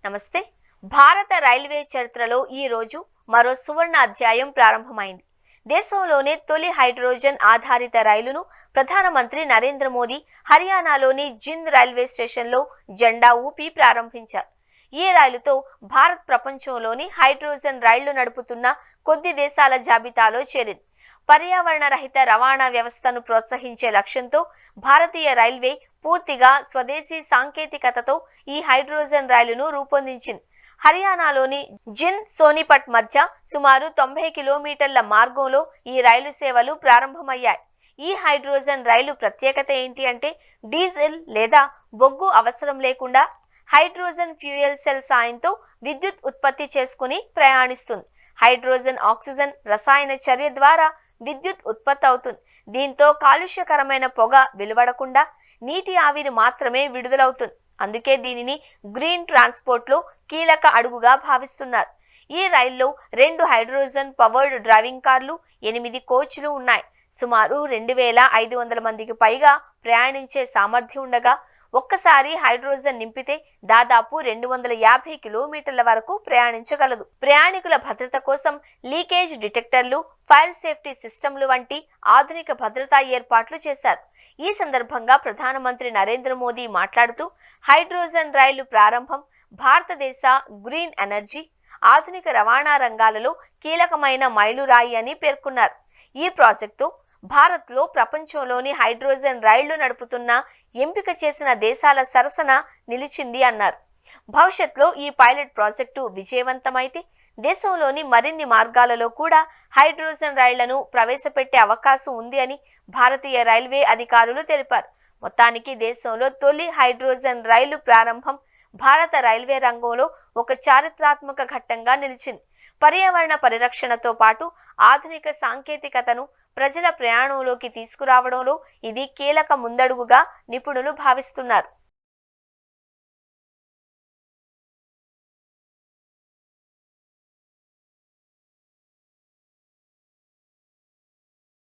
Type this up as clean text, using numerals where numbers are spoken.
నమస్తే. భారత రైల్వే చరిత్రలో ఈ రోజు మరో సువర్ణ అధ్యాయం ప్రారంభమైంది. దేశంలోనే తొలి హైడ్రోజన్ ఆధారిత రైలును ప్రధానమంత్రి నరేంద్ర మోదీ హర్యానాలోని జింద్ రైల్వే స్టేషన్లో జెండా ఊపి ప్రారంభించారు. ఈ రైలుతో భారత్ ప్రపంచంలోని హైడ్రోజన్ రైళ్లు నడుపుతున్న కొద్ది దేశాల జాబితాలో చేరింది. పర్యావరణ రహిత రవాణా వ్యవస్థను ప్రోత్సహించే లక్ష్యంతో భారతీయ రైల్వే పూర్తిగా స్వదేశీ సాంకేతికతతో ఈ హైడ్రోజన్ రైలును రూపొందించింది. హర్యానాలోని జింద్ సోనిపట్ మధ్య సుమారు 90 కిలోమీటర్ల మార్గంలో ఈ రైలు సేవలు ప్రారంభమయ్యాయి. ఈ హైడ్రోజన్ రైలు ప్రత్యేకత ఏంటి అంటే డీజిల్ లేదా బొగ్గు అవసరం లేకుండా హైడ్రోజన్ ఫ్యూయల్ సెల్ సాయంతో విద్యుత్ ఉత్పత్తి చేసుకుని ప్రయాణిస్తుంది. హైడ్రోజన్ ఆక్సిజన్ రసాయన చర్య ద్వారా విద్యుత్ ఉత్పత్తి అవుతుంది. దీంతో కాలుష్యకరమైన పొగ వెలువడకుండా నీటి ఆవిరి మాత్రమే విడుదలవుతుంది. అందుకే దీనిని గ్రీన్ ట్రాన్స్పోర్ట్లో కీలక అడుగుగా భావిస్తున్నారు. ఈ రైల్లో 2 హైడ్రోజన్ పవర్డ్ డ్రైవింగ్ కార్లు, 8 కోచ్లు ఉన్నాయి. సుమారు 2500 మందికి పైగా ప్రయాణించే సామర్థ్యం ఉండగా ఒక్కసారి హైడ్రోజన్ నింపితే దాదాపు 250 కిలోమీటర్ల వరకు ప్రయాణించగలదు. ప్రయాణికుల భద్రత కోసం లీకేజ్ డిటెక్టర్లు, ఫైర్ సేఫ్టీ సిస్టంలు వంటి ఆధునిక భద్రతా ఏర్పాట్లు చేశారు. ఈ సందర్భంగా ప్రధానమంత్రి నరేంద్ర మోదీ మాట్లాడుతూ హైడ్రోజన్ రైలు ప్రారంభం భారతదేశ గ్రీన్ ఎనర్జీ, ఆధునిక రవాణా రంగాలలో కీలకమైన మైలురాయి అని పేర్కొన్నారు. ఈ ప్రాజెక్టు భారత్లో ప్రపంచంలోని హైడ్రోజన్ రైళ్లు నడుపుతున్న ఎంపిక చేసిన దేశాల సరసన నిలిచింది అన్నారు. భవిష్యత్తులో ఈ పైలట్ ప్రాజెక్టు విజయవంతమైతే దేశంలోని మరిన్ని మార్గాలలో కూడా హైడ్రోజన్ రైళ్లను ప్రవేశపెట్టే అవకాశం ఉంది అని భారతీయ రైల్వే అధికారులు తెలిపారు. మొత్తానికి దేశంలో తొలి హైడ్రోజన్ రైలు ప్రారంభం భారత రైల్వే రంగంలో ఒక చారిత్రాత్మక ఘట్టంగా నిలిచింది. పర్యావరణ పరిరక్షణతో పాటు ఆధునిక సాంకేతికతను ప్రజల ప్రయాణంలోకి తీసుకురావడంలో ఇది కీలక ముందడుగుగా నిపుణులు భావిస్తున్నారు.